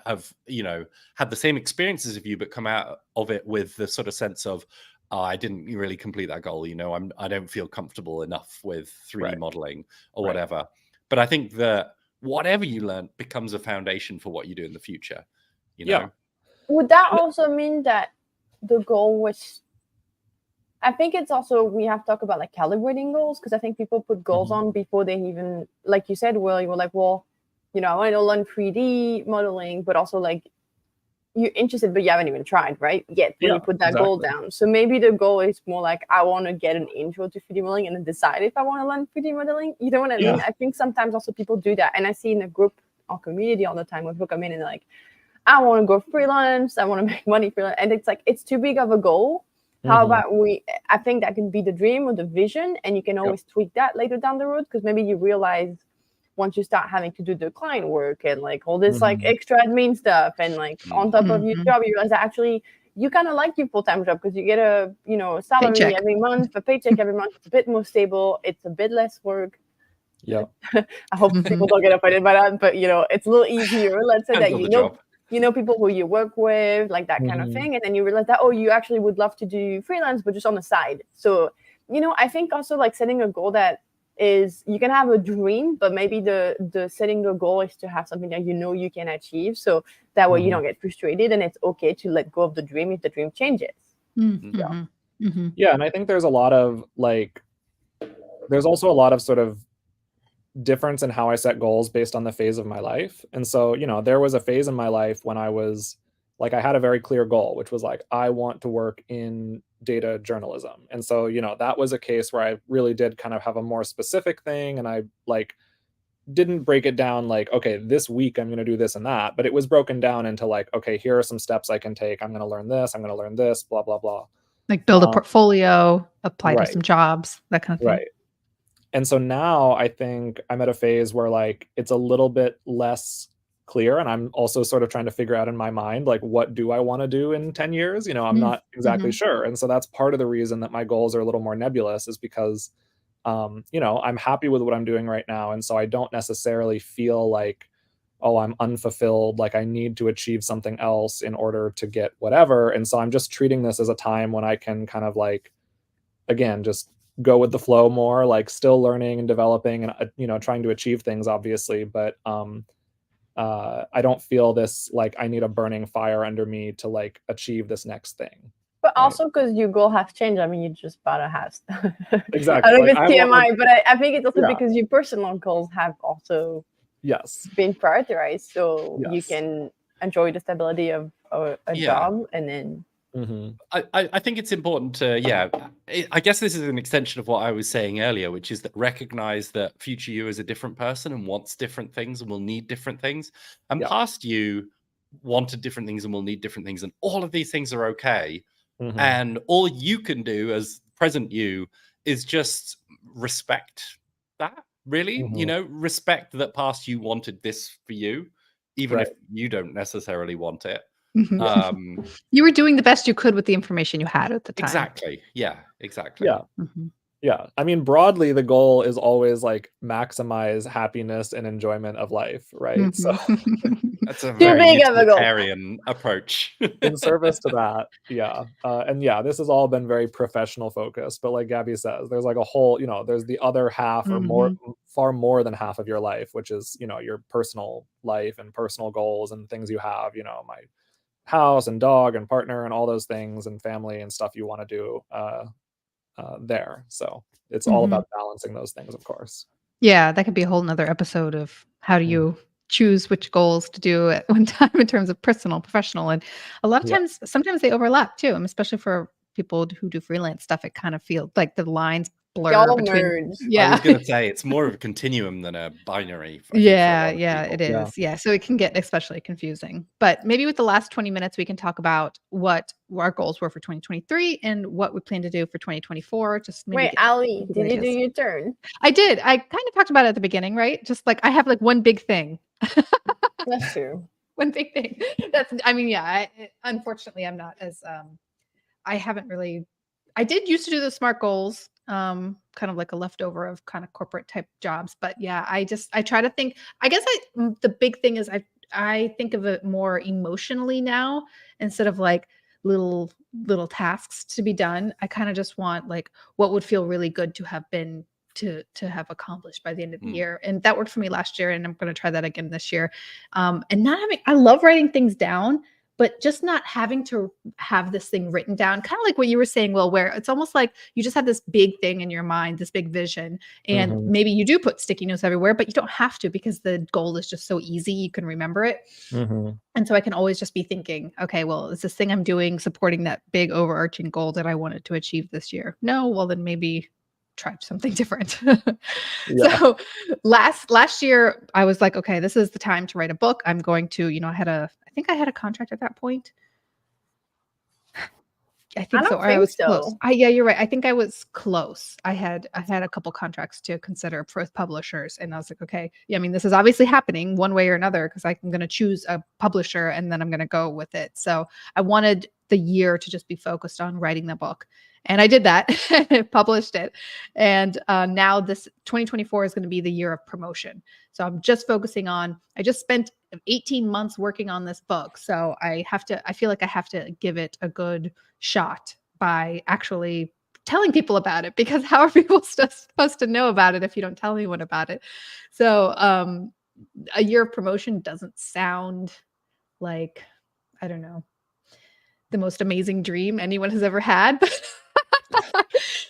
have, had the same experiences of you, but come out of it with the sort of sense of, oh, I didn't really complete that goal. I don't feel comfortable enough with 3D modeling or whatever. But I think that whatever you learn becomes a foundation for what you do in the future. You know? Would that also mean that the goal was, I think it's also, we have to talk about like calibrating goals, because I think people put goals on before they even, like you said, Will, you were like, well, I want to learn 3D modeling, but also like you're interested, but you haven't even tried, right? Yet when you put that goal down. So maybe the goal is more like, I want to get an intro to 3D modeling and then decide if I want to learn 3D modeling. You know what I mean? I think sometimes also people do that. And I see in a group or community all the time where people come in and they're like, I want to go freelance. I want to make money freelance. And it's like, it's too big of a goal. How about I think that can be the dream or the vision, and you can always tweak that later down the road, because maybe you realize once you start having to do the client work and like all this like extra admin stuff and like on top of your job, you realize that actually you kind of like your full-time job, because you get a salary paycheck every month, a paycheck every month. It's a bit more stable. It's a bit less work. Yeah. I hope people don't get offended by that, but it's a little easier. Let's say that people who you work with, like that kind of thing, and then you realize that you actually would love to do freelance, but just on the side. So I think also like setting a goal that is, you can have a dream, but maybe the setting the goal is to have something that you can achieve, so that way you don't get frustrated, and it's okay to let go of the dream if the dream changes. Yeah, and I think there's a lot of like, there's also a lot of sort of difference in how I set goals based on the phase of my life. And so, there was a phase in my life when I was like, I had a very clear goal, which was like, I want to work in data journalism. And so, that was a case where I really did kind of have a more specific thing. And I like didn't break it down like, okay, this week I'm going to do this and that, but it was broken down into like, okay, here are some steps I can take. I'm going to learn this. I'm going to learn this, blah, blah, blah. Like build a portfolio, apply to some jobs, that kind of thing. Right. And so now I think I'm at a phase where like it's a little bit less clear, and I'm also sort of trying to figure out in my mind, like, what do I want to do in 10 years? I'm not exactly sure. And so that's part of the reason that my goals are a little more nebulous, is because, I'm happy with what I'm doing right now. And so I don't necessarily feel like, oh, I'm unfulfilled, like I need to achieve something else in order to get whatever. And so I'm just treating this as a time when I can kind of like, again, just go with the flow more, like still learning and developing and trying to achieve things, obviously, but I don't feel this like I need a burning fire under me to like achieve this next thing. But also because your goal has changed. I mean, you just bought a house. Exactly. I don't know if it's TMI, but I think it's also because your personal goals have also been prioritized, so you can enjoy the stability of a job, and then I think it's important to, I guess this is an extension of what I was saying earlier, which is that recognize that future you is a different person and wants different things and will need different things. And past you wanted different things and will need different things. And all of these things are okay. And all you can do as present you is just respect that, really, respect that past you wanted this for you, even if you don't necessarily want it. You were doing the best you could with the information you had at the time. Exactly. Yeah, exactly. Yeah. Yeah. I mean, broadly, the goal is always like maximize happiness and enjoyment of life, right? So that's a very utilitarian approach. In service to that, and this has all been very professional focused. But like Gabby says, there's like a whole, there's the other half or more, far more than half of your life, which is, your personal life and personal goals and things you have, my house and dog and partner and all those things and family and stuff you want to do there. So it's all about balancing those things, of course. Yeah, that could be a whole nother episode of how do you choose which goals to do at one time in terms of personal, professional. And a lot of times, sometimes they overlap too. And especially for people who do freelance stuff, it kind of feels like the lines blur between. merge. I was going to say it's more of a continuum than a binary. Yeah, it is. Yeah, so it can get especially confusing. But maybe with the last 20 minutes, we can talk about what our goals were for 2023 and what we plan to do for 2024. Just maybe Wait, Ali, did you do your turn? I did. I kind of talked about it at the beginning, right? Just like I have like one big thing. That's true. One big thing. That's, I mean, yeah, unfortunately, I'm not as, I haven't really, I did used to do the SMART goals, kind of like a leftover of kind of corporate type jobs. But yeah, I try to think, I guess the big thing is I think of it more emotionally now instead of like little tasks to be done. I kind of just want like what would feel really good to have been to have accomplished by the end of the year. And that worked for me last year. And I'm going to try that again this year. And not having, I love writing things down, but just not having to have this thing written down, kind of like what you were saying, Will, where it's almost like you just have this big thing in your mind, this big vision, and maybe you do put sticky notes everywhere, but you don't have to because the goal is just so easy. You can remember it. And so I can always just be thinking, okay, well, is this thing I'm doing supporting that big overarching goal that I wanted to achieve this year? No, well, then maybe try something different. So last year I was like, okay, this is the time to write a book. I'm going to, I think I had a contract at that point. I think so. I was close. Yeah, you're right. I think I was close. I had a couple contracts to consider for publishers, and I was like, okay, yeah. I mean, this is obviously happening one way or another because I'm going to choose a publisher and then I'm going to go with it. So I wanted the year to just be focused on writing the book, and I did that. Published it, and now this 2024 is going to be the year of promotion. So I'm just focusing on. I just spent 18 months working on this book, so I feel like I have to give it a good shot by actually telling people about it, because how are people supposed to know about it if you don't tell anyone about it? So a year of promotion doesn't sound like, I don't know, the most amazing dream anyone has ever had.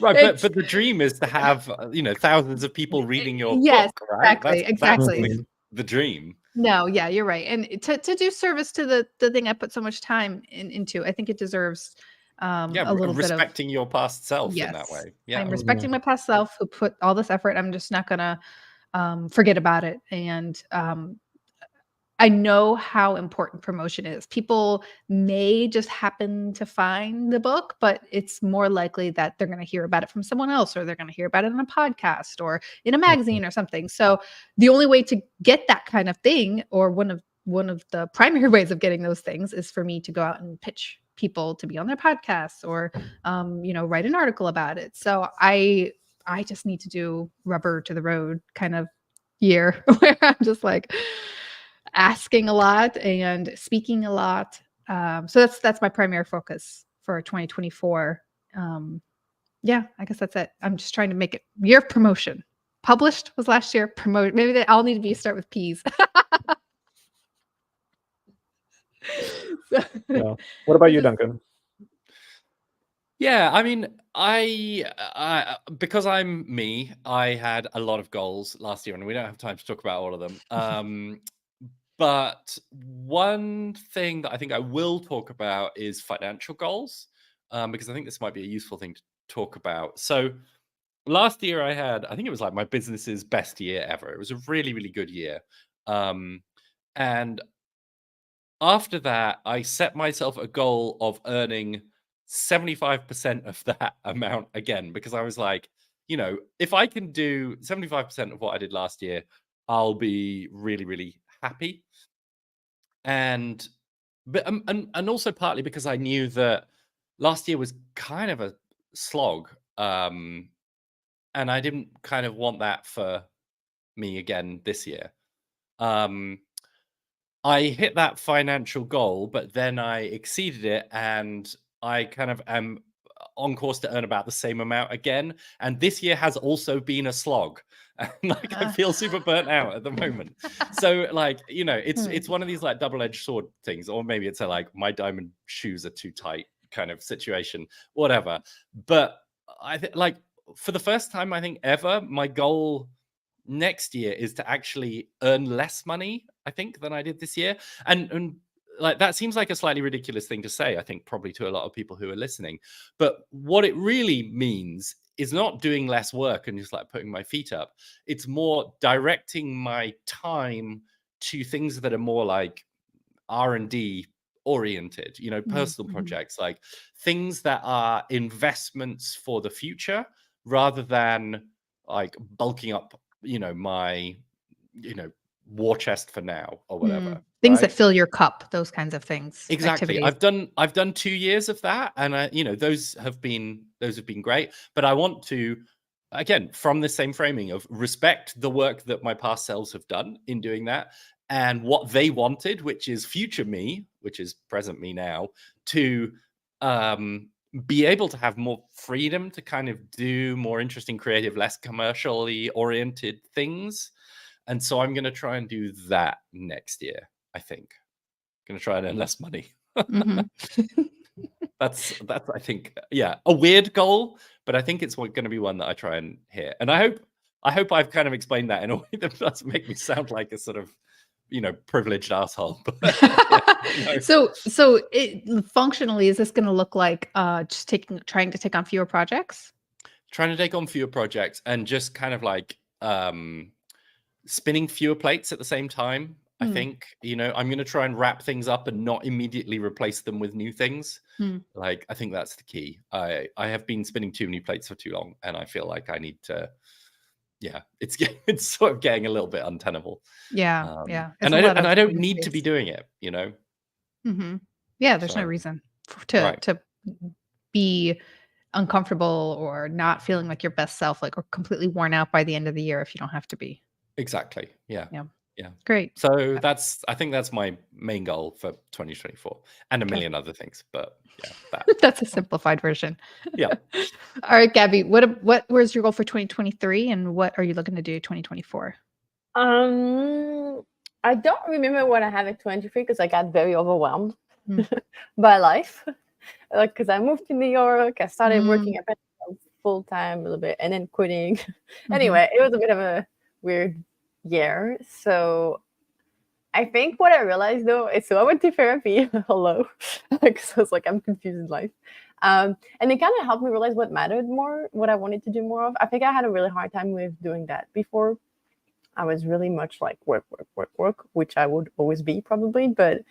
Right, but the dream is to have thousands of people reading your book, right? Exactly. That's the dream. No, yeah, you're right. And to do service to the thing I put so much time into, I think it deserves a little bit of respecting your past self in that way. Yeah, I'm respecting my past self who put all this effort. I'm just not gonna forget about it. And I know how important promotion is. People may just happen to find the book, but it's more likely that they're going to hear about it from someone else, or they're going to hear about it in a podcast or in a magazine or something. So the only way to get that kind of thing, or one of the primary ways of getting those things, is for me to go out and pitch people to be on their podcasts or write an article about it. So I just need to do rubber to the road kind of year where I'm just like asking a lot and speaking a lot. So that's my primary focus for 2024. Yeah, I guess that's it. I'm just trying to make it year of promotion. Published was last year. Promote. Maybe they all need to start with P's. Yeah. What about you, Duncan? Yeah, I mean, I because I'm me, I had a lot of goals last year, and we don't have time to talk about all of them. But one thing that I think I will talk about is financial goals, because I think this might be a useful thing to talk about. So last year I think it was like my business's best year ever. It was a really, really good year. And after that, I set myself a goal of earning 75% of that amount again, because I was like, if I can do 75% of what I did last year, I'll be really, really happy. And also partly because I knew that last year was kind of a slog, and I didn't kind of want that for me again this year. I hit that financial goal, but then I exceeded it, and I kind of am on course to earn about the same amount again. And this year has also been a slog. And like I feel super burnt out at the moment. So like, you know, it's one of these like double-edged sword things, or maybe it's a like my diamond shoes are too tight kind of situation, whatever. But I think like for the first time I think ever, my goal next year is to actually earn less money, I think, than I did this year. And like that seems like a slightly ridiculous thing to say, I think, probably to a lot of people who are listening. But what it really means is not doing less work and just like putting my feet up. It's more directing my time to things that are more like R&D oriented, you know, personal projects, like things that are investments for the future rather than like bulking up, you know, my, you know, war chest for now or whatever. Things that right? fill your cup, those kinds of things. Exactly. Activities. I've done 2 years of that, and I, you know, those have been great. But I want to, again, from the same framing of respect the work that my past selves have done in doing that, and what they wanted, which is future me, which is present me now, to be able to have more freedom to kind of do more interesting, creative, less commercially oriented things. And so I'm going to try and do that next year, I think. Going to try and earn less money. That's I think, yeah, a weird goal, but I think it's going to be one that I try and hit. And I hope I've kind of explained that in a way that doesn't make me sound like a sort of, you know, privileged asshole. But, yeah, So it functionally, is this going to look like just trying to take on fewer projects? Trying to take on fewer projects and just kind of like spinning fewer plates at the same time. I think, you know, I'm going to try and wrap things up and not immediately replace them with new things. Like, I think that's the key. I have been spinning too many plates for too long, and I feel like I need to, yeah, it's sort of getting a little bit untenable. Yeah. Yeah. And I don't need to be doing it, you know? Yeah. There's no reason to be uncomfortable or not feeling like your best self, like, or completely worn out by the end of the year if you don't have to be. Exactly. Yeah. Great. So I think that's my main goal for 2024, and a million other things, but yeah, that's a simplified version. Yeah. All right, Gabby, where's your goal for 2023, and what are you looking to do 2024? I don't remember what I have at 23 because I got very overwhelmed by life. Like, because I moved to New York, I started working at full time a little bit, and then quitting. Anyway, it was a bit of a weird year. So I think what I realized though is, so I went to therapy. Hello, because I was like, I'm confused in life. And it kind of helped me realize what mattered more, what I wanted to do more of. I think I had a really hard time with doing that before. I was really much like work, which I would always be probably. But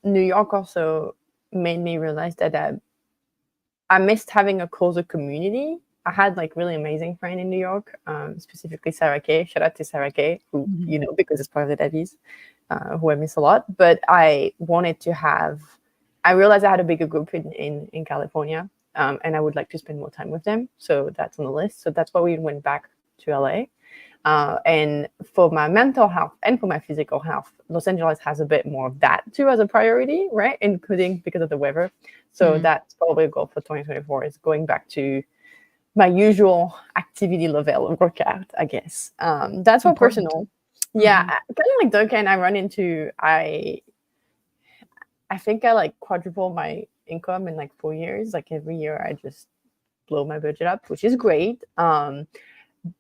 New York also made me realize that I missed having a closer community. I had like really amazing friend in New York, specifically Sarah Kay. Shout out to Sarah Kay, who, you know, because it's part of the Dataviz, who I miss a lot. But I wanted to have, I realized I had a bigger group in California, and I would like to spend more time with them. So that's on the list. So that's why we went back to LA. And for my mental health and for my physical health, Los Angeles has a bit more of that too as a priority, right? Including because of the weather. So that's probably a goal for 2024, is going back to my usual activity level of workout, I guess. That's more personal. Yeah, kind of like Duncan, I run into, I think I like quadruple my income in like 4 years. Like every year I just blow my budget up, which is great.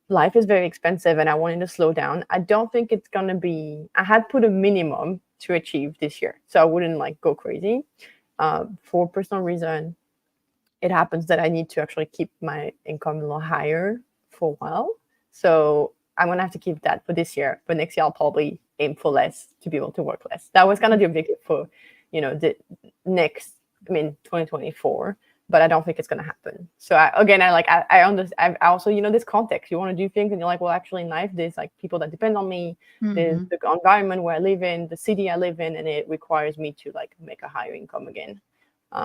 Life is very expensive and I wanted to slow down. I don't think it's going to be, I had put a minimum to achieve this year, so I wouldn't like go crazy. For personal reason, it happens that I need to actually keep my income a little higher for a while. So I'm going to have to keep that for this year. But next year, I'll probably aim for less to be able to work less. That was kind of the objective for, you know, the next, 2024. But I don't think it's going to happen. So I understand. I also, you know, this context, you want to do things and you're like, well, actually in life, there's like people that depend on me. There's the environment where I live in, the city I live in, and it requires me to like make a higher income again.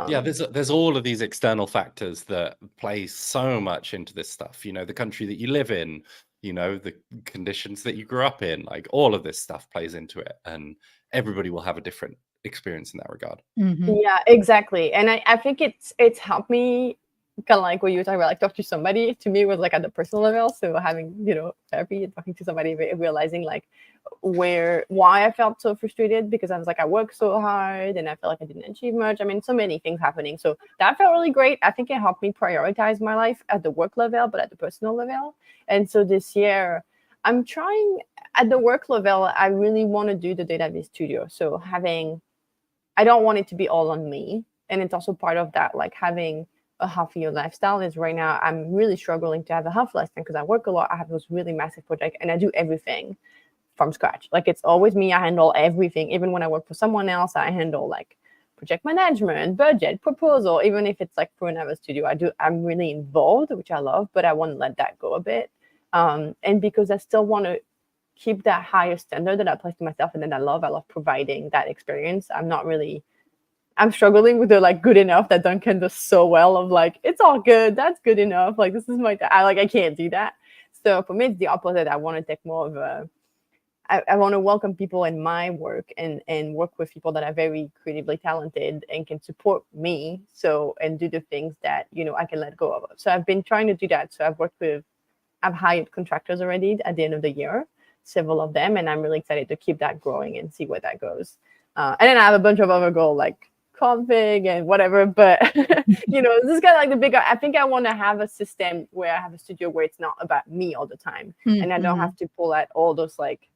Yeah, there's all of these external factors that play so much into this stuff. You know, the country that you live in, you know, the conditions that you grew up in, like all of this stuff plays into it, and everybody will have a different. experience in that regard. Yeah, exactly. And I think it's helped me. I think I like quadruple my income in like 4 years. Like every year I just blow my budget up, which is great. For personal reason, it happens that I need to actually keep my income a little higher for a while. So I'm going to have to keep that for this year. But next year, I'll probably aim for less to be able to work less. That was kind of the objective for, you know, the next, 2024. But I don't think it's happening kind of like what you were talking about, like talk to somebody, to me was like at the personal level. So having, therapy and talking to somebody, realizing like why I felt so frustrated, because I was like, I worked so hard and I felt like I didn't achieve much. I mean, so many things happening. So that felt really great. I think it helped me prioritize my life at the work level, but at the personal level. And so this year I'm trying at the work level, I really want to do the Dataviz Studio. So I don't want it to be all on me. And it's also part of that, like having a healthier lifestyle is right now, I'm really struggling to have a health lifestyle because I work a lot. I have those really massive projects and I do everything from scratch. Like it's always me. I handle everything. Even when I work for someone else, I handle like project management, budget, proposal. Even if it's like for another studio, I'm really involved, which I love, but I want to let that go a bit. And because I still want to keep that higher standard that I place to myself and then I love providing that experience. I'm struggling with the like good enough that Duncan does so well of like, it's all good. That's good enough. Like, this is I can't do that. So for me, it's the opposite. I want to take more of I want to welcome people in my work and work with people that are very creatively talented and can support me. And do the things that, I can let go of. So I've been trying to do that. So I've hired contractors already at the end of the year, several of them. And I'm really excited to keep that growing and see where that goes. And then I have a bunch of other goals like config and whatever, but this is kind of like the bigger. I think I want to have a system where I have a studio where it's not about me all the time, and I don't have to pull out all those like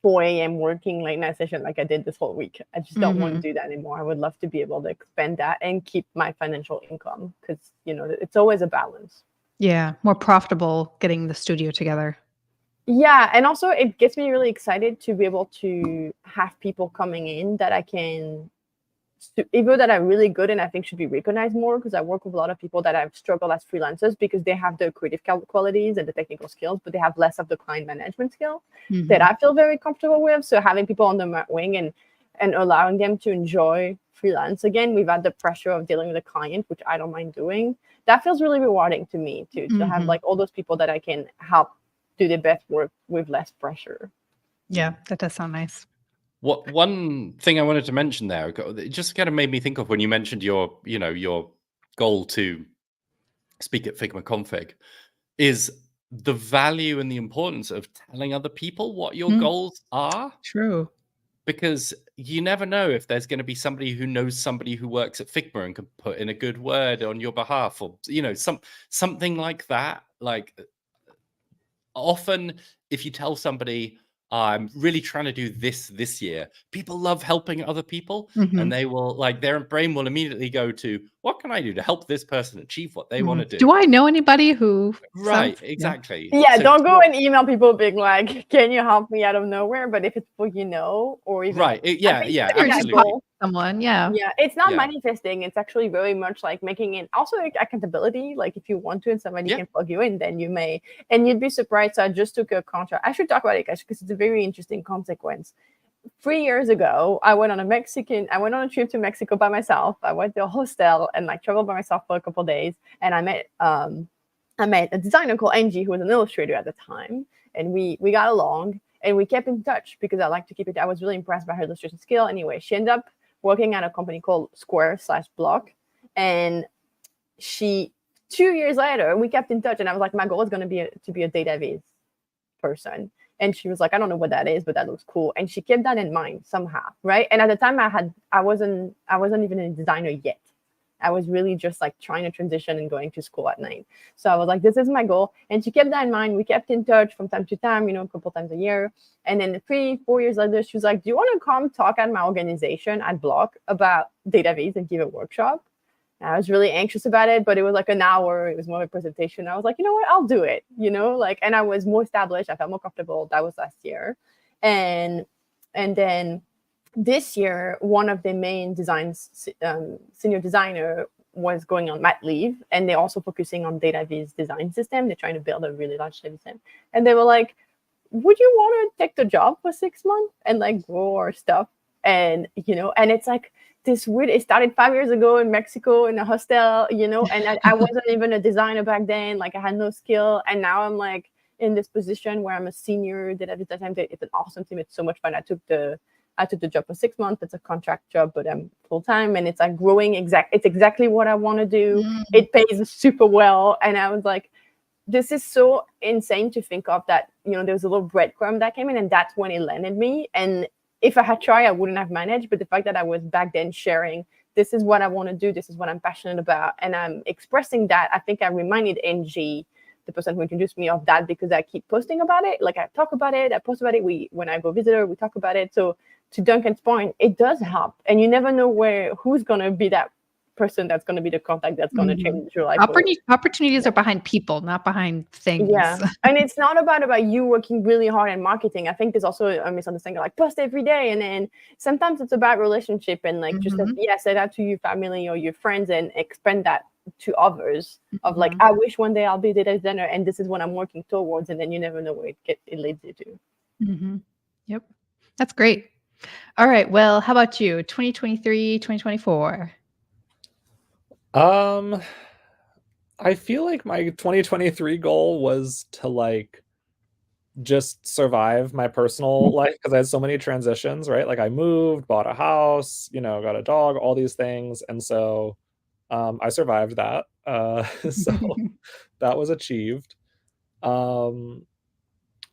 4 a.m. working late night session like I did this whole week. I just don't want to do that anymore. I would love to be able to expand that and keep my financial income because it's always a balance. Yeah, more profitable getting the studio together. Yeah, and also it gets me really excited to be able to have people coming in that I can, even that are really good and I think should be recognized more, because I work with a lot of people that have struggled as freelancers because they have the creative qualities and the technical skills, but they have less of the client management skill that I feel very comfortable with. So having people on the wing and allowing them to enjoy freelance again without the pressure of dealing with a client, which I don't mind doing, that feels really rewarding to me to have like all those people that I can help do the best work with less pressure. Yeah, that does sound nice. One thing I wanted to mention there, it just kind of made me think of when you mentioned your goal to speak at Figma Config, is the value and the importance of telling other people what your goals are. True. Because you never know if there's going to be somebody who knows somebody who works at Figma and can put in a good word on your behalf, or something like that. Like often, if you tell somebody, I'm really trying to do this year, people love helping other people, and they will their brain will immediately go to, what can I do to help this person achieve what they want to do? Do I know anybody who? Right, exactly. Yeah, so don't go and email people being like, can you help me out of nowhere? But if it's people or even absolutely. Someone, it's not manifesting. It's actually very much like making it also accountability. Like if you want to and somebody can plug you in, then you may. And you'd be surprised. So I just took a contract. I should talk about it, guys, because it's a very interesting consequence. 3 years ago, I went on a trip to Mexico by myself. I went to a hostel and traveled by myself for a couple of days. And I met a designer called Angie, who was an illustrator at the time. And we got along and we kept in touch because I like to keep it. I was really impressed by her illustration skill. Anyway, she ended up working at a company called Square/Block. And 2 years later, we kept in touch. And I was like, my goal is going to be to be a Dataviz person. And she was like, I don't know what that is, but that looks cool. And she kept that in mind somehow, right? And at the time I wasn't even a designer yet. I was really just trying to transition and going to school at night. So I was like, this is my goal. And she kept that in mind. We kept in touch from time to time, a couple times a year. And then 3-4 years later, she was like, do you want to come talk at my organization at Block about Dataviz and give a workshop? And I was really anxious about it, but it was an hour. It was more of a presentation. I was like, you know what, I'll do it, and I was more established. I felt more comfortable. That was last year. And then this year, one of the main senior designer was going on mat leave, and they're also focusing on Dataviz design system. They're trying to build a really large system. And they were like, would you want to take the job for 6 months and grow our stuff? And, and it's this weird, it started 5 years ago in Mexico in a hostel, and I wasn't even a designer back then. I had no skill. And now I'm in this position where I'm a senior Dataviz designer. It's an awesome team. It's so much fun. I took the I took the job for 6 months. It's a contract job, but I'm full time, and it's like growing. It's exactly what I want to do. It pays super well, and I was like, this is so insane to think of that. There was a little breadcrumb that came in, and that's when it landed me. And if I had tried, I wouldn't have managed. But the fact that I was back then sharing, this is what I want to do, this is what I'm passionate about, and I'm expressing that, I think I reminded Angie, the person who introduced me, of that, because I keep posting about it. Like I talk about it, I post about it. When I go visit her, we talk about it. So to Duncan's point, it does help, and you never know who's gonna be that person that's going to be the contact that's going to change your life. Opportunities are behind people, not behind things. Yeah. And it's not about you working really hard in marketing. I think there's also a misunderstanding, like post every day. And then sometimes it's about relationship and like just say that to your family or your friends and expand that to others of like, I wish one day I'll be a data designer and this is what I'm working towards. And then you never know where it leads you to. Yep. That's great. All right. Well, how about you? 2023, 2024? I feel like my 2023 goal was to like just survive my personal life because I had so many transitions, right? Like I moved, bought a house, got a dog, all these things. And so I survived that. So that was achieved. And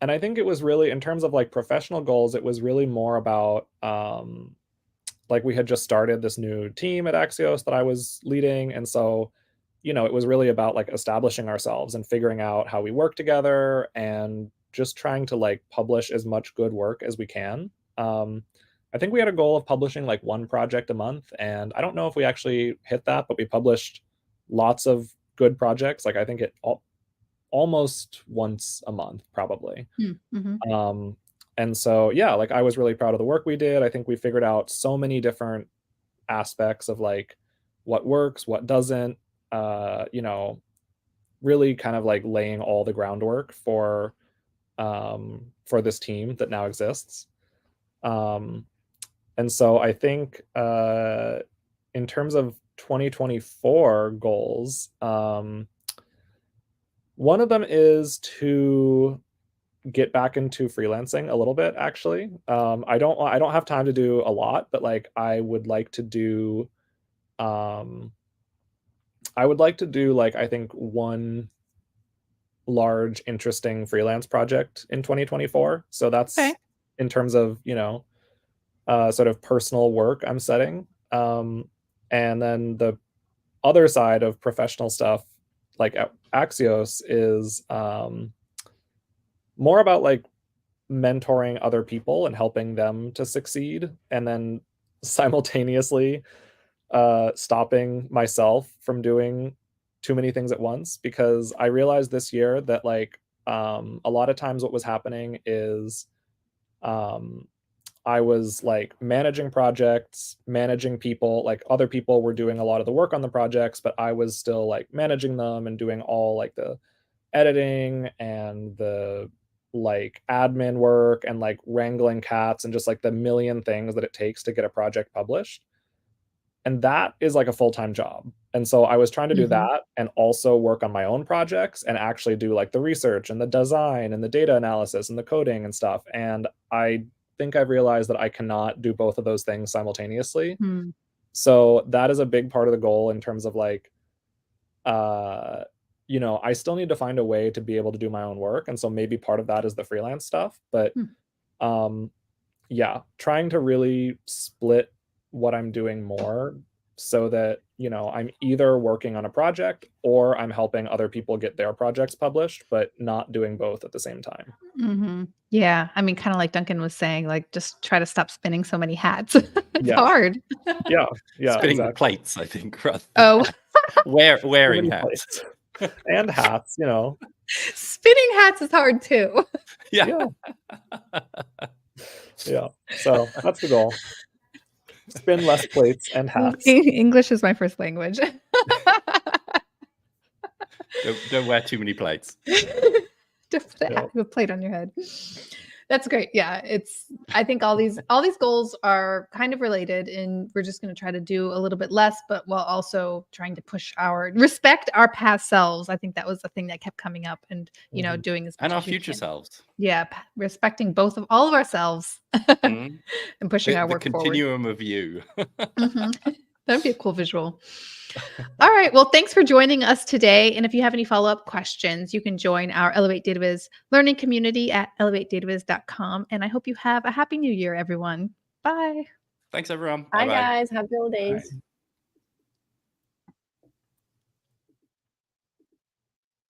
I think it was really, in terms of like professional goals, it was really more about like we had just started this new team at Axios that I was leading. And so, it was really about like establishing ourselves and figuring out how we work together and just trying to like publish as much good work as we can. I think we had a goal of publishing like one project a month. And I don't know if we actually hit that, but we published lots of good projects. Like I think it almost once a month, probably. And so, yeah, like I was really proud of the work we did. I think we figured out so many different aspects of like what works, what doesn't, really kind of like laying all the groundwork for this team that now exists. And so I think in terms of 2024 goals, one of them is to get back into freelancing a little bit, actually. I don't have time to do a lot, but like I would like to do like I think one large interesting freelance project in 2024. So that's in terms of sort of personal work I'm setting. And then the other side of professional stuff like at Axios is more about like mentoring other people and helping them to succeed, and then simultaneously stopping myself from doing too many things at once, because I realized this year that like a lot of times what was happening is I was like managing projects, managing people, like other people were doing a lot of the work on the projects, but I was still like managing them and doing all like the editing and the like admin work and like wrangling cats and just like the million things that it takes to get a project published. And that is like a full-time job. And so I was trying to do that and also work on my own projects and actually do like the research and the design and the data analysis and the coding and stuff. And I think I've realized that I cannot do both of those things simultaneously. So that is a big part of the goal in terms of like, I still need to find a way to be able to do my own work. And so maybe part of that is the freelance stuff, but yeah, trying to really split what I'm doing more so that, I'm either working on a project or I'm helping other people get their projects published, but not doing both at the same time. Yeah. I mean, kind of like Duncan was saying, like just try to stop spinning so many hats. It's hard. Yeah. Spinning the plates, I think. Wearing hats. And hats, Spinning hats is hard too. Yeah. So that's the goal. Spin less plates and hats. English is my first language. Don't wear too many plates. Just put a plate on your head. That's great. Yeah, I think all these goals are kind of related, and we're just going to try to do a little bit less, but while also trying to respect our past selves. I think that was the thing that kept coming up, and doing as much and our as we future can. selves. Yeah, respecting all of ourselves Mhm. and pushing our work the forward. continuum of you. That'd be a cool visual. All right. Well, thanks for joining us today. And if you have any follow-up questions, you can join our Elevate Dataviz learning community at elevatedataviz.com. And I hope you have a happy new year, everyone. Bye. Thanks, everyone. Bye, Bye-bye. guys. Happy holidays. Bye.